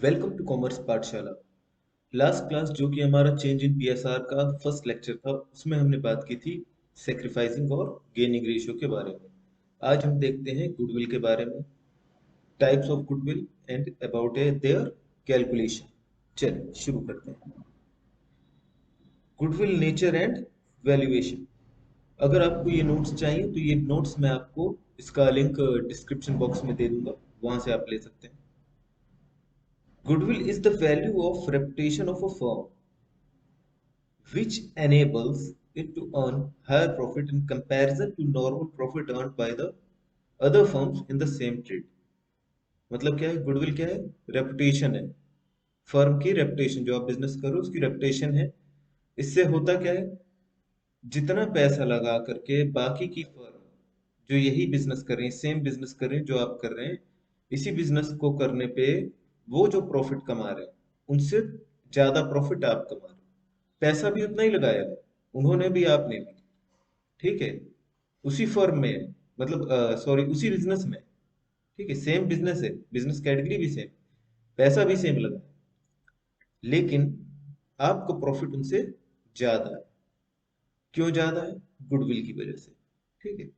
Welcome to commerce पाठशाला। Last class जो कि हमारा चेंज इन पीएसआर का फर्स्ट लेक्चर था, उसमें हमने बात की थी सेक्रीफाइसिंग और गेनिंग रेशियो के बारे में। आज हम देखते हैं गुडविल के बारे में, types of goodwill and about their calculation. चलिए शुरू करते हैं। Goodwill nature and valuation. अगर आपको ये नोट्स चाहिए तो ये नोट्स मैं आपको इसका लिंक डिस्क्रिप्शन बॉक्स में दे दूंगा, वहां से आप ले सकते हैं। Goodwill is the value of reputation of a firm which enables it to earn higher profit in comparison to normal profit earned by the other firms in the same trade। मतलब क्या है, गुडविल क्या है? Reputation है, firm की reputation, जो आप business करो उसकी रेपुटेशन है। इससे होता क्या है, जितना पैसा लगा करके बाकी की फर्म जो यही बिजनेस कर रहे हैं, सेम बिजनेस कर रहे हैं जो आप कर रहे हैं, इसी बिजनेस को करने पे वो जो प्रॉफिट कमा रहे हैं उनसे ज्यादा प्रॉफिट आप कमा रहे हो। पैसा भी उतना ही लगाया है उन्होंने भी, आपने भी, ठीक है, उसी फर्म में, मतलब सॉरी उसी बिजनेस में, ठीक है, सेम बिजनेस है, बिजनेस कैटेगरी भी सेम, पैसा भी सेम लगा, लेकिन आपको प्रॉफिट उनसे ज्यादा है। क्यों ज्यादा है? गुडविल की वजह से। ठीक है।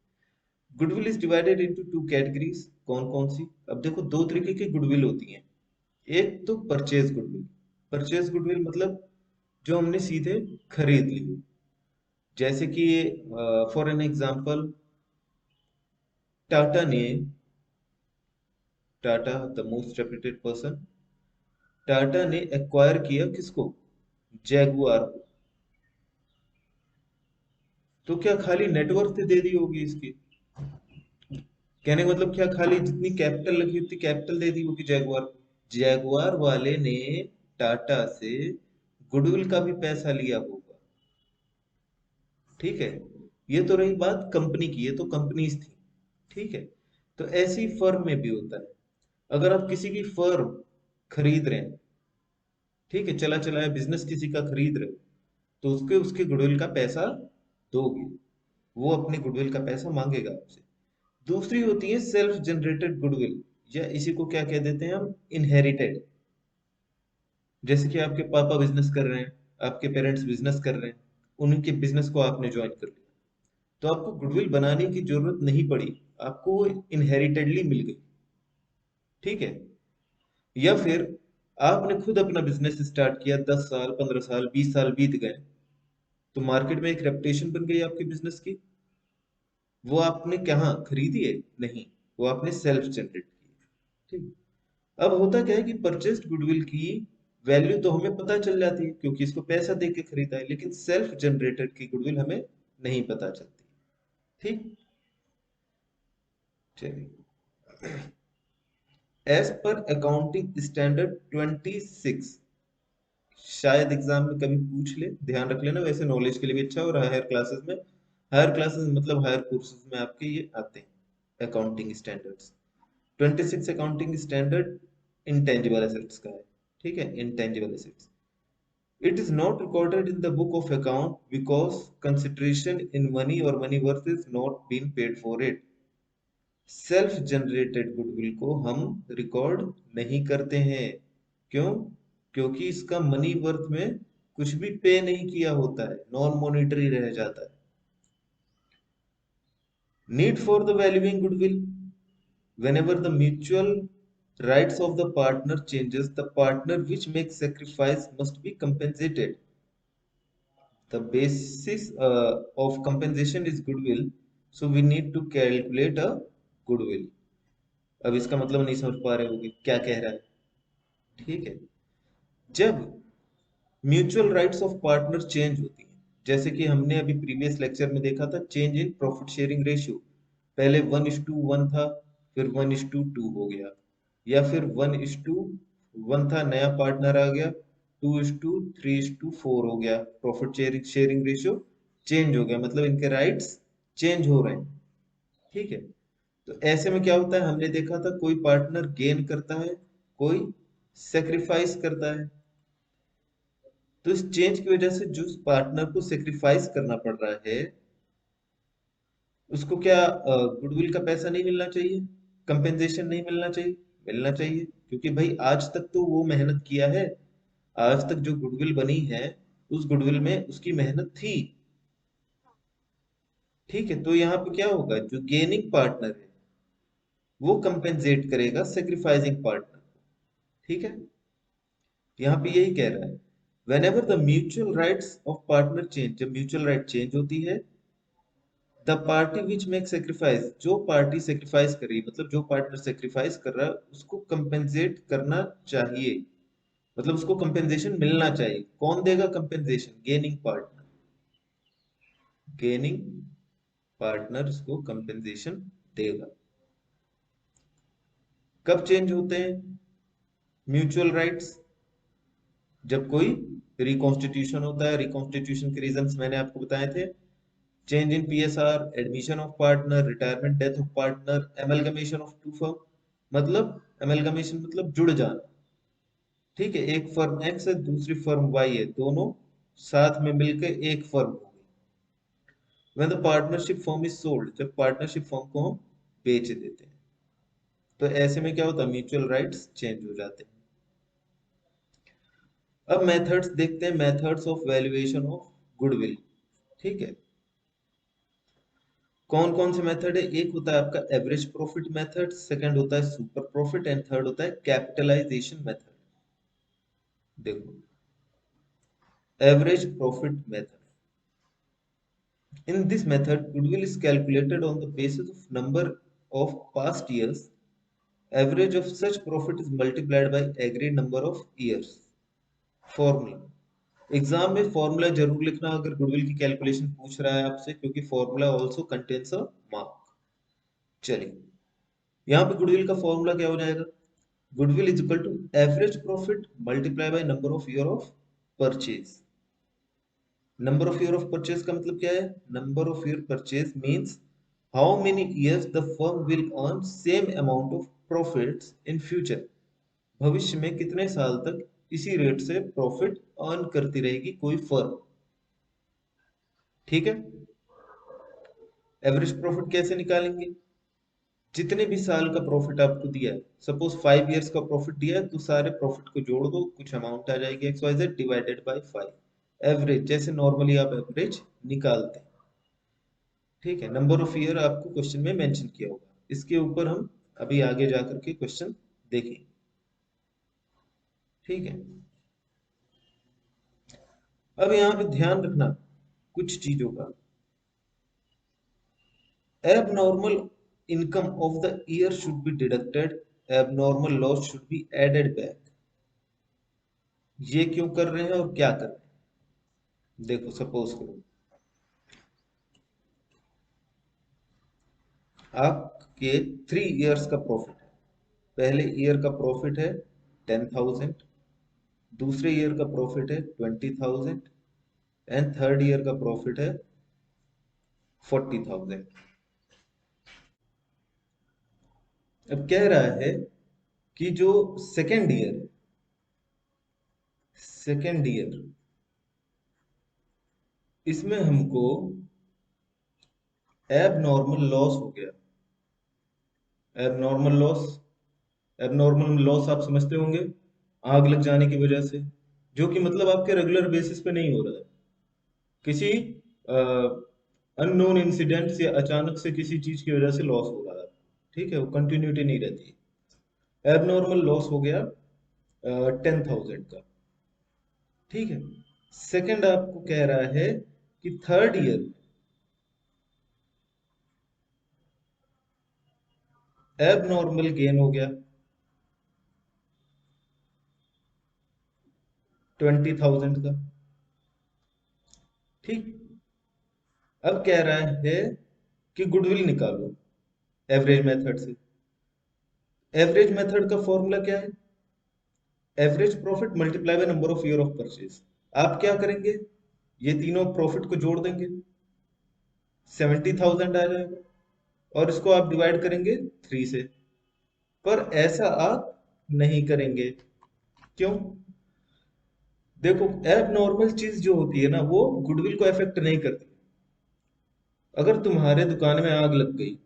Goodwill is divided into two categories. कौन कौन सी? अब देखो, दो तरीके की गुडविल होती हैं। एक तो परचेज गुडविल। परचेज गुडविल मतलब जो हमने सीधे खरीद ली। जैसे कि फॉर एन एग्जांपल, टाटा ने, Tata the most reputed person, Tata ने एक्वायर किया किसको? जैगुआर को। तो क्या खाली नेटवर्थ दे दी होगी इसकी? कहने का मतलब क्या, खाली जितनी कैपिटल लगी उतनी कैपिटल दे दी होगी जैगुआर को? जैगुआर वाले ने टाटा से गुडविल का भी पैसा लिया होगा। ठीक है। ये तो रही बात कंपनी की, ये तो कंपनीज थी। ठीक है। तो ऐसी फर्म में भी होता है। अगर आप किसी की फर्म खरीद रहे हैं, ठीक है, चला चलाया बिजनेस किसी का खरीद रहे हो, तो उसके उसके गुडविल का पैसा दोगे, वो अपने गुडविल का पैसा मांगेगा आपसे। दूसरी होती है सेल्फ जनरेटेड गुडविल, या इसी को क्या कह देते हैं हम? इनहेरिटेड। जैसे कि आपके पापा बिजनेस कर रहे हैं, आपके पेरेंट्स बिजनेस कर रहे हैं, उनके बिजनेस को आपने ज्वाइन कर लिया, तो आपको गुडविल बनाने की जरूरत नहीं पड़ी, आपको वो इनहेरिटेडली मिल गई। ठीक है। या फिर आपने खुद अपना बिजनेस स्टार्ट किया, 10 साल, 15 साल, 20 साल बीत गए, तो मार्केट में एक रेपुटेशन बन गई आपके बिजनेस की। वो आपने कहाँ खरीदी है? नहीं, वो आपने सेल्फ जनरेट की है। ठीक। अब होता क्या है कि परचेस्ड गुडविल की वैल्यू तो हमें पता चल जाती है क्योंकि इसको पैसा दे के खरीदा है, लेकिन सेल्फ जनरेटेड की गुडविल हमें नहीं पता चलती। ठीक। चलिए, एज पर अकाउंटिंग स्टैंडर्ड 26, शायद एग्जाम में कभी पूछ ले, ध्यान रख लेना, वैसे नॉलेज के लिए भी अच्छा। और हायर क्लासेस में, हायर क्लासेस मतलब हायर कोर्सेज में आपके ये आते हैं accounting standards. 26 accounting standard intangible assets का है। ठीक है, intangible assets. It is not recorded in the book of account because consideration in money और money worth is not been paid for it. Self generated goodwill को हम record नहीं करते हैं। क्यों? क्योंकि इसका मनी वर्थ में कुछ भी पे नहीं किया होता है, नॉन मॉनिटरी रह जाता है। Need for the valuing goodwill. whenever the mutual rights of the partner changes, the partner which makes sacrifice must be compensated. The basis of compensation is goodwill, so we need to calculate a goodwill। अब इसका मतलब नहीं समझ पा रहे होगे क्या कह रहा है। ठीक है। जब mutual rights of partner change होती हैं, जैसे कि हमने अभी प्रीवियस लेक्चर में देखा था, change in profit sharing ratio. पहले 1:1 था, फिर 1:2 हो गया, या फिर 1:1 था, नया पार्टनर आ गया, 2:3:4 हो गया, profit sharing sharing ratio change हो गया, मतलब इनके राइट्स चेंज हो रहे हैं। ठीक है। तो ऐसे में क्या होता है, हमने देखा था कोई पार्टनर गेन करता है, कोई सेक्रीफाइस करता है। तो इस चेंज की वजह से जो पार्टनर को सेक्रीफाइस करना पड़ रहा है, उसको क्या गुडविल का पैसा नहीं मिलना चाहिए? कंपेंसेशन नहीं मिलना चाहिए? मिलना चाहिए, क्योंकि भाई आज तक तो वो मेहनत किया है, आज तक जो गुडविल बनी है उस गुडविल में उसकी मेहनत थी। ठीक है, तो यहाँ पे क्या होगा, जो गेनिंग पार्टनर है वो कंपेंसेट करेगा सेक्रीफाइसिंग पार्टनर। ठीक है, यहाँ पे यही कह रहा है, when ever the mutual rights of partner change, जब म्यूचुअल राइट चेंज होती है, the party which make sacrifice, जो पार्टी सेक्रीफाइस कर रही है, मतलब जो पार्टनर सेक्रीफाइस कर रहा है उसको कंपेंसेट करना चाहिए, मतलब उसको कंपेंसेशन मिलना चाहिए। कौन देगा compensation? Gaining partner. Gaining partner उसको कंपेंसेशन देगा। कब चेंज होते हैं म्यूचुअल राइट्स? जब कोई रिकॉन्स्टिट्यूशन होता है। रिकॉन्स्टिट्यूशन के रीजंस मैंने आपको बताए थे, change in PSR, admission of partner, retirement, death of partner, amalgamation of two firm, मतलब एमलगमेशन मतलब जुड़ जाना। ठीक है, एक फर्म एक्स है दूसरी फर्म वाई है, दोनों साथ में मिलकर एक फर्म हो गई। When the partnership firm is sold, जब पार्टनरशिप फर्म को हम बेच देते हैं, तो ऐसे में क्या होता है, म्यूचुअल राइट्स चेंज हो जाते हैं। अब मेथड्स देखते हैं, methods of valuation of goodwill. ठीक है, कौन कौन से मेथड है? एक होता है आपका एवरेज प्रॉफिट मेथड, सेकंड होता है सुपर प्रॉफिट, एंड थर्ड होता है कैपिटलाइजेशन मेथड। देखो, average profit method, in this method goodwill is calculated on the basis of number of past years. Average of such profit is multiplied by agreed number of years. Formula, exam में formula जरूर लिखना अगर goodwill की calculation पूछ रहा है आपसे, क्योंकि formula also contains a mark. चलिए, यहाँ पे गुडविल का फॉर्मूला क्या हो जाएगा? Goodwill is equal to average profit multiply by number of year of purchase. Number of year of purchase का मतलब क्या है? Number of year purchase means how many years the firm will earn same amount of profits in future. भविष्य में कितने साल तक इसी रेट से प्रॉफिट अर्न करती रहेगी कोई फर्म। ठीक है, एवरेज प्रॉफिट कैसे निकालेंगे? जितने भी साल का प्रॉफिट आपको दिया है, सपोज 5 इयर्स का प्रॉफिट दिया है, तो सारे प्रॉफिट को जोड़ दो, कुछ अमाउंट आ जाएगी X Y Z divided by 5। Average, जैसे नॉर्मली आप एवरेज निकालते हैं। ठीक है, नंबर ऑफ ईयर आपको क्वेश्चन में मेंशन किया होगा, इसके ऊपर हम अभी आगे जाकर के क्वेश्चन देखेंगे। ठीक है, अब यहाँ पे ध्यान रखना कुछ चीजों का। Abnormal income of the year should be deducted, abnormal loss should be added back। ये क्यों कर रहे हैं और क्या कर रहे हैं? देखो, सपोज करो आपके 3 इयर्स का प्रॉफिट है। पहले ईयर का प्रॉफिट है 10,000, दूसरे ईयर का प्रॉफिट है 20,000, एंड थर्ड ईयर का प्रॉफिट है 40,000। अब कह रहा है कि जो सेकेंड ईयर, सेकेंड ईयर इसमें हमको एबनॉर्मल लॉस हो गया। एबनॉर्मल लॉस, एबनॉर्मल लॉस आप समझते होंगे, आग लग जाने की वजह से, जो कि मतलब आपके रेगुलर बेसिस पे नहीं हो रहा है, किसी अननोन इंसिडेंट से अचानक से किसी चीज की वजह से लॉस हो रहा है। ठीक है, वो कंटिन्यूटी नहीं रहती। एबनॉर्मल लॉस हो गया 10,000 का। ठीक है, सेकंड आपको कह रहा है कि थर्ड ईयर एबनॉर्मल गेन हो गया 20,000 का। ठीक, अब कह रहा है कि गुडविल निकालो एवरेज मेथड से। एवरेज मेथड का फॉर्मूला क्या है? Average profit multiply by number of year of purchase. आप क्या करेंगे, ये तीनों प्रॉफिट को जोड़ देंगे, 70,000 आ जाएगा, और इसको आप डिवाइड करेंगे 3 से। पर ऐसा आप नहीं करेंगे। क्यों? देखो, एबनॉर्मल चीज जो होती है ना, वो गुडविल को अफेक्ट नहीं करती। अगर तुम्हारे दुकान में आग लग गई,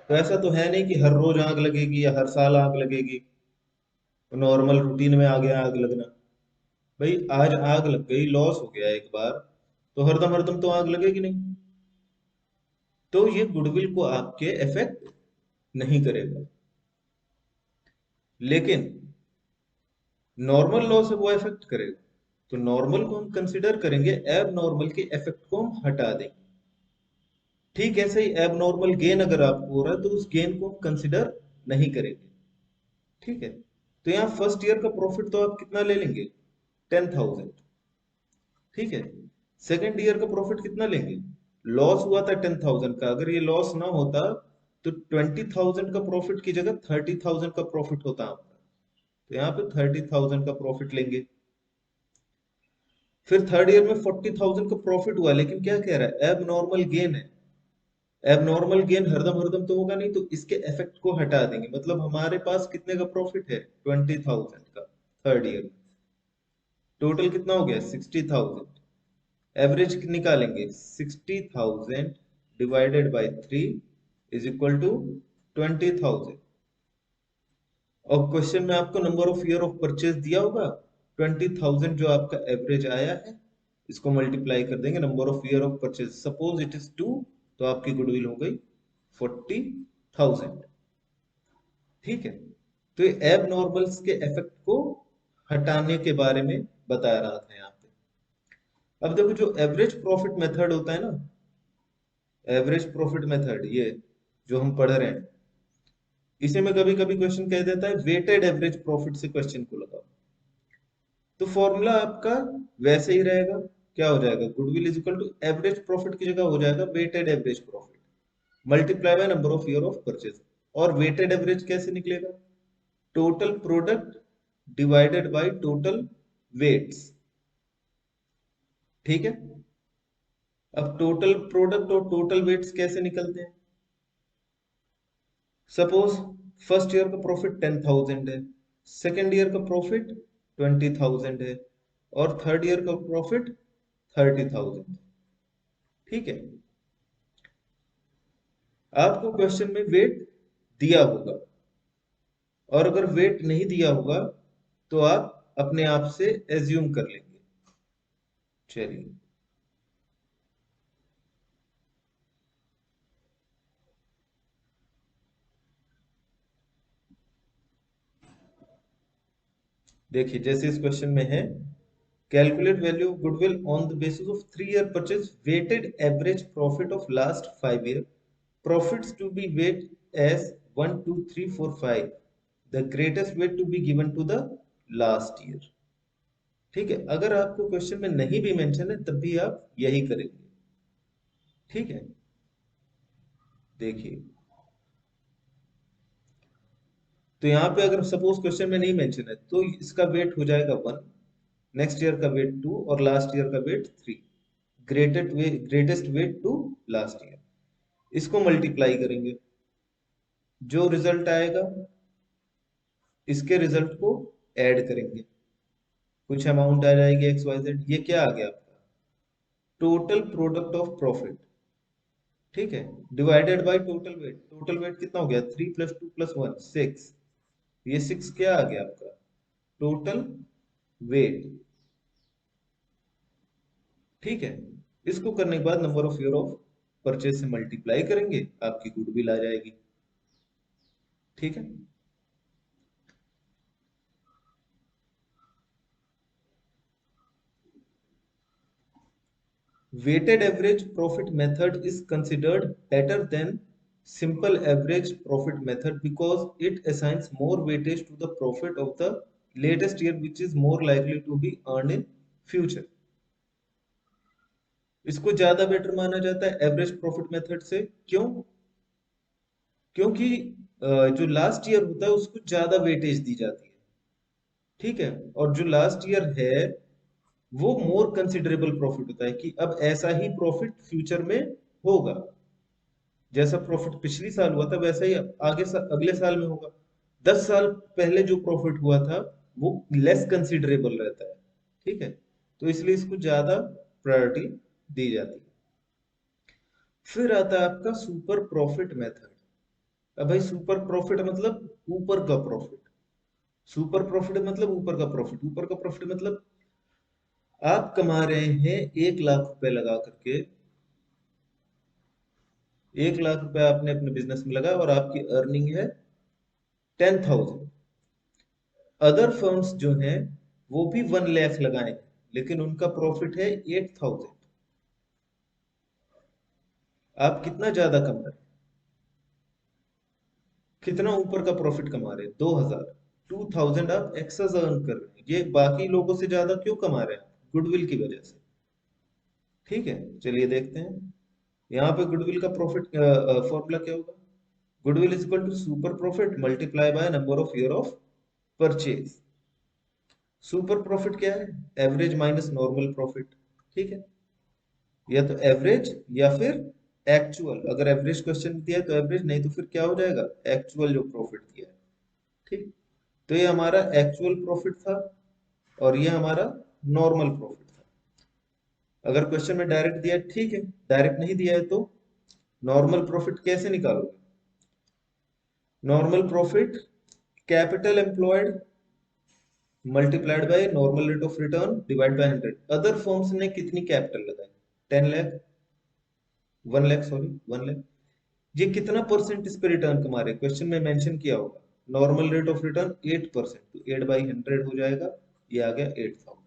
तो ऐसा तो है नहीं कि हर रोज आग लगेगी या हर साल आग लगेगी, नॉर्मल रूटीन में आ गया आग लगना। भाई आज आग लग गई, लॉस हो गया एक बार, तो हरदम हरदम तो आग लगेगी नहीं। तो ये गुडविल को आपके इफेक्ट नहीं करेगा। लेकिन नॉर्मल लॉ से वो इफेक्ट करेगा। तो नॉर्मल को हम कंसिडर करेंगे, एब नॉर्मल के इफेक्ट को हम हटा देंगे। ठीक ऐसे ही एब नॉर्मल गेन अगर आपको हो रहा है तो उस गेन को हम कंसिडर नहीं करेंगे। ठीक है। तो यहाँ फर्स्ट ईयर का प्रॉफिट तो आप कितना ले लेंगे, 10,000। ठीक है। सेकेंड ईयर का प्रॉफिट कितना लेंगे, लॉस हुआ था 10,000 का, अगर ये लॉस ना होता तो 20,000 का प्रॉफिट की जगह 30,000 का प्रॉफिट होता आपका। तो यहाँ पे 30,000 का प्रॉफिट लेंगे। फिर थर्ड ईयर में 40,000 का प्रॉफिट हुआ, लेकिन क्या कह रहा है, एब नॉर्मल गेन है। एब नॉर्मल गेन हरदम हरदम तो होगा नहीं, तो इसके इफेक्ट को हटा देंगे। मतलब हमारे पास कितने का प्रॉफिट है, 20,000 का थर्ड ईयर में। टोटल कितना हो गया, 60,000। एवरेज निकालेंगे, 60,000 divided by 3 is equal to 20,000। और क्वेश्चन में आपको number of year of purchase दिया होगा, 20,000 जो आपका एवरेज आया है, इसको मल्टीप्लाई कर देंगे number of year of purchase. Suppose it is 2, तो आपकी गुडविल हो गई 40,000। ठीक है। तो ये एब नॉर्मल्स के इफेक्ट को हटाने के बारे में बता रहा था यहाँ पे। अब देखो, जो एवरेज प्रॉफिट मेथड होता है ना, एवरेज प्रॉफिट मेथड, ये जो हम पढ़ रहे हैं, इसे में कभी कभी क्वेश्चन कह देता है वेटेड एवरेज प्रॉफिट से क्वेश्चन को लगाओ। तो फॉर्मूला आपका वैसे ही रहेगा। क्या हो जाएगा, goodwill is equal to average profit की जगह हो जाएगा weighted average profit multiply by number of year of purchase. और वेटेड एवरेज कैसे निकलेगा, total product divided by total weights. ठीक है। अब टोटल प्रोडक्ट और टोटल वेट्स कैसे निकलते हैं, सपोज फर्स्ट ईयर का प्रॉफिट 10,000 है, सेकेंड ईयर का प्रॉफिट 20,000 है, और थर्ड ईयर का प्रॉफिट 30,000। ठीक है। आपको क्वेश्चन में वेट दिया होगा, और अगर वेट नहीं दिया होगा तो आप अपने आप से एज्यूम कर लेंगे। चलिए, देखिए जैसे इस क्वेश्चन में है, calculate value of goodwill on the basis of 3 year purchase weighted average profit of last 5 year, profits to be weight as 1 2 3 4 5, the greatest weight to be given to the last year. ठीक है। अगर आपको question में नहीं भी mention है तब भी आप यही करेंगे। ठीक है। देखिए, तो यहाँ पे अगर सपोज क्वेश्चन में नहीं मेंशन है तो इसका वेट हो जाएगा 1, नेक्स्ट ईयर का वेट 2, और लास्ट ईयर का weight 3। Greatest weight to last year, इसको मल्टीप्लाई करेंगे। जो रिजल्ट आएगा इसके रिजल्ट को ऐड करेंगे, कुछ अमाउंट आ जाएगी एक्स वाई जेड। ये क्या आ गया आपका, टोटल प्रोडक्ट ऑफ प्रॉफिट। ठीक है। Divided by total weight, total weight कितना हो गया, 3 + 2 + 1 6। ये 6 क्या आ गया आपका, टोटल वेट। ठीक है। इसको करने के बाद number of year of purchase से मल्टीप्लाई करेंगे, आपकी गुडविल आ जाएगी। ठीक है। Weighted average profit method is considered better than simple average profit method because it assigns more weightage to the profit of the latest year, which is more likely to be earned in future. इसको ज्यादा better माना जाता है average profit method से। क्यों, क्योंकि जो last year होता है उसको ज्यादा वेटेज दी जाती है। ठीक है। और जो लास्ट ईयर है वो मोर कंसिडरेबल प्रॉफिट होता है, कि अब ऐसा ही प्रॉफिट फ्यूचर में होगा। जैसा प्रॉफिट पिछली साल हुआ था वैसा ही अगले साल में होगा। 10 साल पहले जो प्रॉफिट हुआ था वो लेस कंसिडरेबल रहता है। ठीक है। तो इसलिए इसको ज्यादा प्रायोरिटी दी जाती है। फिर आता है आपका सुपर प्रॉफिट मेथड। अब भाई सुपर प्रॉफिट मतलब ऊपर का प्रॉफिट, सुपर प्रॉफिट मतलब ऊपर का प्रॉफिट, ऊपर का प्रॉफिट मतलब आप कमा रहे हैं 1 लाख रुपए लगा करके, 1 लाख रुपए आपने अपने बिजनेस में लगाया और आपकी अर्निंग है 10,000। अदर फर्म्स जो हैं वो भी 1 लाख लगाए हैं, लेकिन उनका प्रॉफिट है 8,000। आप कितना ज्यादा कमा रहे हैं, कितना ऊपर का प्रॉफिट कमा रहे हैं? 2,000, 2,000 आप एक्स्ट्रा अर्न कर रहे हैं। ये बाकी लोगों से ज्यादा क्यों कमा रहे हैं? गुडविल की वजह से। ठीक है, चलिए देखते हैं यहाँ पे गुडविल का प्रॉफिट फॉर्मूला क्या होगा। Goodwill is equal to super profit multiply by number of year of purchase. Super profit क्या है? Average minus normal profit. ठीक है, या तो एवरेज या फिर एक्चुअल। अगर एवरेज क्वेश्चन दिया है तो एवरेज, नहीं तो फिर क्या हो जाएगा? एक्चुअल जो प्रॉफिट दिया है। ठीक, तो ये हमारा एक्चुअल प्रॉफिट था और ये हमारा नॉर्मल प्रॉफिट था। अगर क्वेश्चन में डायरेक्ट दिया है ठीक है, डायरेक्ट नहीं दिया है तो नॉर्मल प्रॉफिट कैसे निकालोगे? Normal profit capital employed multiplied by normal rate of return divide by 100। Other firms ने कितनी कैपिटल लगाई? 10 लाख, 1 लाख, सॉरी 1 लाख। ये कितना परसेंट इस पे रिटर्न कमा रहे हैं? क्वेश्चन में मेंशन किया होगा। नॉर्मल रेट ऑफ रिटर्न 8%, तो 8/100 हो जाएगा, ये आ गया 8,000।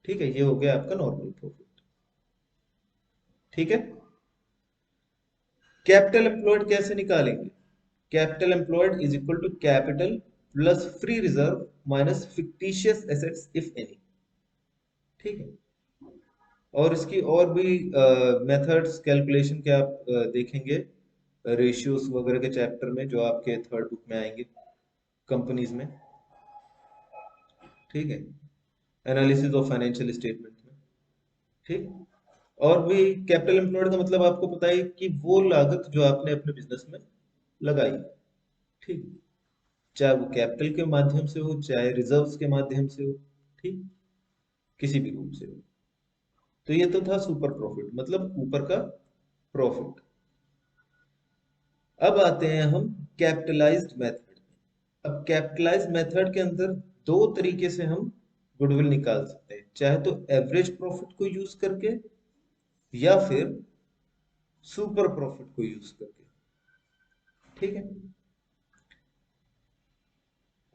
ठीक है, ये हो गया आपका नॉर्मल प्रॉफिट। ठीक है, कैपिटल एम्प्लॉयड कैसे निकालेंगे? Capital employed is equal to capital plus free reserve minus fictitious assets if any. ठीक है, और इसकी और भी मेथड्स कैलकुलेशन के आप देखेंगे रेशियोज वगैरह के चैप्टर में, जो आपके थर्ड बुक में आएंगे कंपनीज में। ठीक है, एनालिसिस ऑफ फाइनेंशियल स्टेटमेंट में। ठीक, और भी कैपिटल एम्प्लॉयड का मतलब आपको पता है कि वो लागत जो आपने अपने बिजनेस में लगाई। ठीक, चाहे वो कैपिटल के माध्यम से हो चाहे रिजर्व्स के माध्यम से हो। ठीक, किसी भी रूप से हो। तो ये तो था सुपर प्रॉफिट, मतलब ऊपर का प्रॉफिट। अब आते हैं हम कैपिटलाइज्ड मेथड। अब कैपिटलाइज्ड मेथड के अंदर दो तरीके से हम गुडविल निकाल सकते हैं, चाहे तो एवरेज प्रॉफिट को यूज करके या फिर सुपर प्रॉफिट को यूज करके। ठीक है,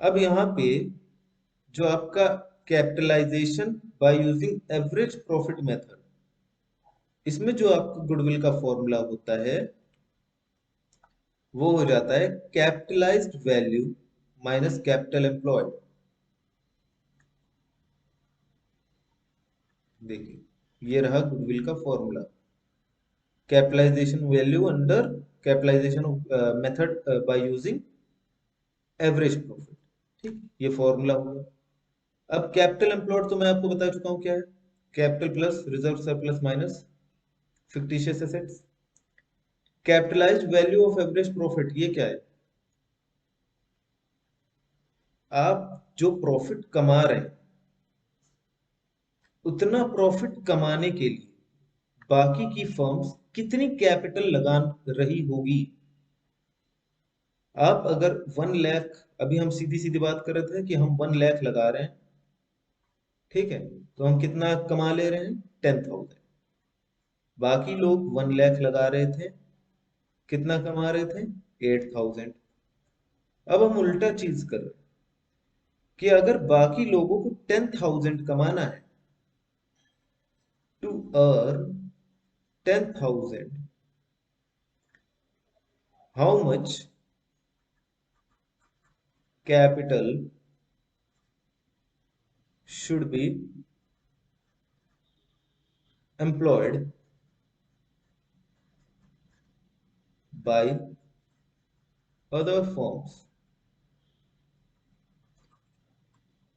अब यहाँ पे जो आपका capitalization by using average profit method, इसमें जो आपका गुडविल का फॉर्मूला होता है वो हो जाता है capitalized value minus capital employed. देखिए, ये रहा गुडविल का formula. Capitalization value under capitalization method by using average profit. ठीक, ये फॉर्मूला होगा। अब कैपिटल एम्प्लॉयड तो मैं आपको बता चुका हूं क्या है। Capital plus reserve surplus minus fictitious assets. Capitalised value of average profit ये क्या है? आप जो प्रॉफिट कमा रहे हैं उतना प्रॉफिट कमाने के लिए बाकी की फर्म्स कितनी कैपिटल लगा रही होगी। आप अगर 1 लाख, अभी हम सीधी सीधी बात कर रहे थे कि हम 1 लाख लगा रहे हैं, ठीक है, तो हम कितना कमा ले रहे हैं? 10,000। बाकी लोग 1 लाख लगा रहे थे, कितना कमा रहे थे? 8,000। अब हम उल्टा चीज कर रहे हैं कि अगर बाकी लोगों को 10,000 कमाना है, to earn 10,000, how much capital should be employed by other firms।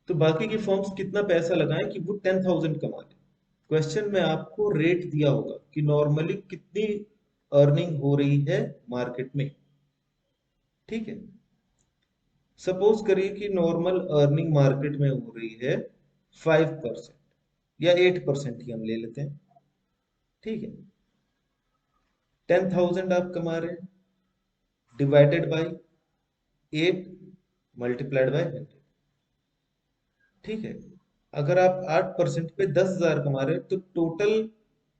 तो बाकी की फर्म्स कितना पैसा लगाएं कि वो 10,000 कमा ले। क्वेश्चन में आपको रेट दिया होगा कि नॉर्मली कितनी अर्निंग हो रही है मार्केट में। ठीक है, सपोज करिए कि नॉर्मल अर्निंग मार्केट में हो रही है 5% या 8% ही हम ले लेते हैं। ठीक है, 10,000 आप कमा रहे हैं, डिवाइडेड बाई 8 मल्टीप्लाइड बाई 100। ठीक है, अगर आप 8% पे 10,000 कमा रहे हैं तो टोटल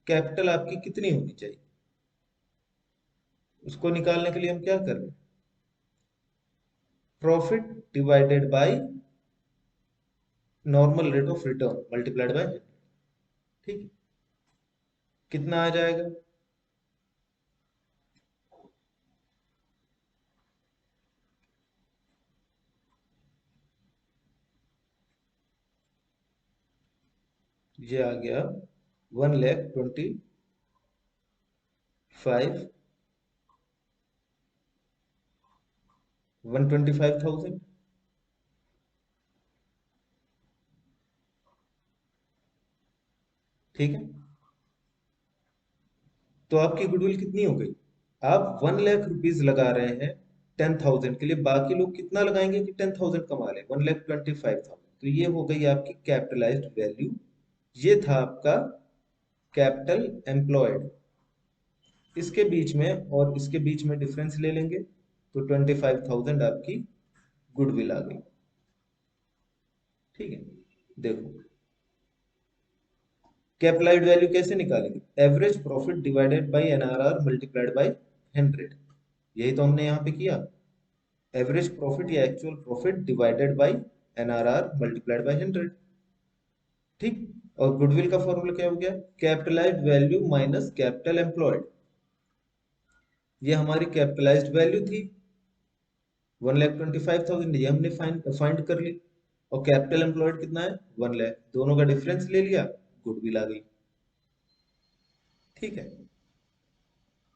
कैपिटल आपकी कितनी होनी चाहिए? उसको निकालने के लिए हम क्या कर रहे हैं? Profit divided by normal rate of return multiplied by 100। ठीक है, कितना आ जाएगा? ये आ गया 1,25,000। ठीक है, तो आपकी गुडविल कितनी हो गई? आप 1 लाख रुपीज लगा रहे हैं 10,000 के लिए, बाकी लोग कितना लगाएंगे कि 10,000 कमा ले? 1,25,000। तो ये हो गई आपकी कैपिटलाइज्ड वैल्यू। ये था आपका कैपिटल एम्प्लॉयड। इसके बीच में और इसके बीच में डिफरेंस ले लेंगे तो 25,000 आपकी गुडविल आ गई। ठीक है, देखो कैपिटलाइज्ड वैल्यू कैसे निकालेंगे? Average profit divided by NRR multiplied by 100। यही तो हमने यहाँ पे किया, एवरेज प्रॉफिट या actual profit divided by NRR multiplied by 100। ठीक, और गुडविल का फॉर्मूला क्या हो गया? Capitalised value minus capital employed. ये हमारी कैपिटलाइज्ड वैल्यू थी 1,25,000, ये हमने फाइंड कर ली। और कैपिटल एम्प्लॉयड कितना है? 1 लाख। दोनों का डिफरेंस ले लिया, गुडविल आ गई। ठीक है,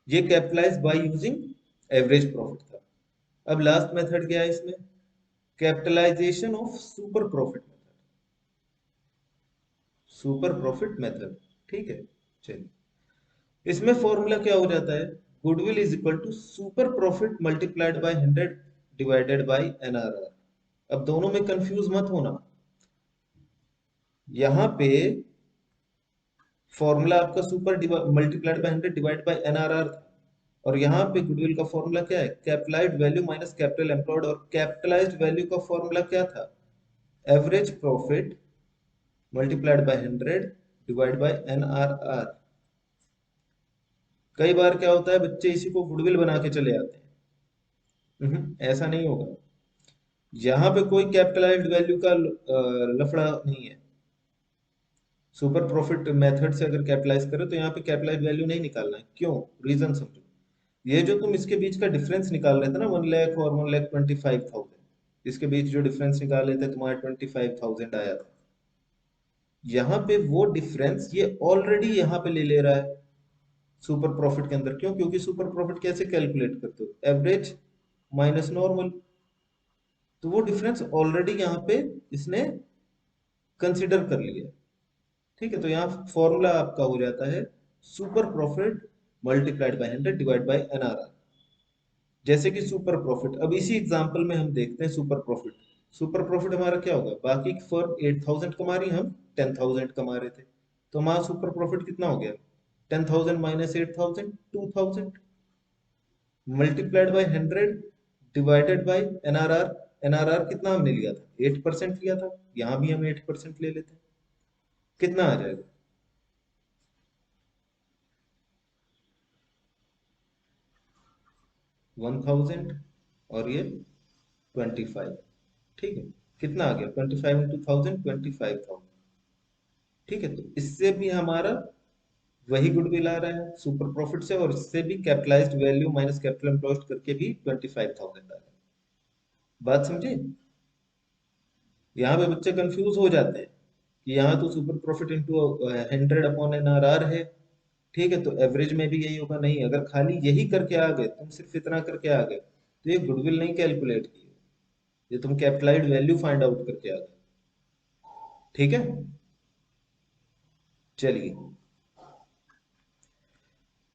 ये capitalize by using average profit था। अब लास्ट मेथड क्या है इसमें? Capitalization of super profit method. Super profit method. ठीक है, चलिए इसमें फॉर्मूला क्या हो जाता है? Goodwill is equal to super profit multiplied by 100 divided by NRR. अब दोनों में कंफ्यूज मत होना, यहाँ पे फॉर्मूला आपका super multiplied by 100 divide by NRR था, और यहाँ पे गुडविल का फॉर्मूला क्या है? Capitalized value minus capital employed. और कैपिटलाइज्ड वैल्यू का फॉर्मूला क्या था? Average profit multiplied by 100 divide by NRR. कई बार क्या होता है, बच्चे इसी को गुडविल बना के चले आते हैं। ऐसा नहीं होगा, यहाँ पे कोई कैपिटलाइज्ड वैल्यू का लफड़ा नहीं है। सुपर प्रॉफिट मेथड से अगर कैपिटलाइज करो तो यहाँ पे कैपिटलाइज्ड वैल्यू नहीं निकालना है। क्यों? रीजन समझो। ये जो तुम इसके बीच का डिफरेंस निकाल रहे थे ना, 1 लाख और 1,25,000, इसके बीच जो डिफरेंस निकाल रहे थे तुम्हारा 25,000 आया था। यहाँ पे वो डिफरेंस ये ऑलरेडी यहाँ पे ले ले रहा है सुपर प्रॉफिट के अंदर। क्यों? क्योंकि सुपर प्रॉफिट कैसे कैलकुलेट करते हो? Average minus normal. तो वो डिफरेंस ऑलरेडी यहाँ पे इसने कंसिडर कर लिया। ठीक है, तो यहाँ फॉर्मूला आपका हो जाता है super profit multiplied by 100 divide by NRR. जैसे कि सुपर प्रॉफिट, अब इसी एग्जांपल में हम देखते हैं सुपर प्रॉफिट। सुपर प्रॉफिट हमारा क्या होगा? बाकी की फर्म 8,000 कमा रही, हम 10,000 कमा रहे थे, तो हमारा सुपर प्रॉफिट कितना हो गया? 10,000 minus 8,000, 2,000 multiplied by 100 divided by NRR. NRR कितना हमने लिया था? 8% लिया था, यहाँ भी हम 8% ले लेते हैं। कितना आ जाएगा? 1,000 और ये 25। ठीक है, कितना आ गया? 25 into 1,000, 25,000। ठीक है, तो इससे भी हमारा वही गुडविल आ रहा है सुपर प्रॉफिट से, और इससे भी capitalised value minus capital employed करके भी 25,000 आ रहा है। बात समझे? यहाँ पे बच्चे कंफ्यूज हो जाते हैं कि यहाँ तो सुपर प्रॉफिट इंटू 100/NRR है। ठीक है, तो एवरेज में भी यही होगा? नहीं, अगर खाली यही करके आ गए, तुम सिर्फ इतना करके आ गए, तो ये गुडविल नहीं कैलकुलेट की, ये तुम कैपिटलाइज्ड वैल्यू फाइंड आउट करके आ गए। ठीक है, चलिए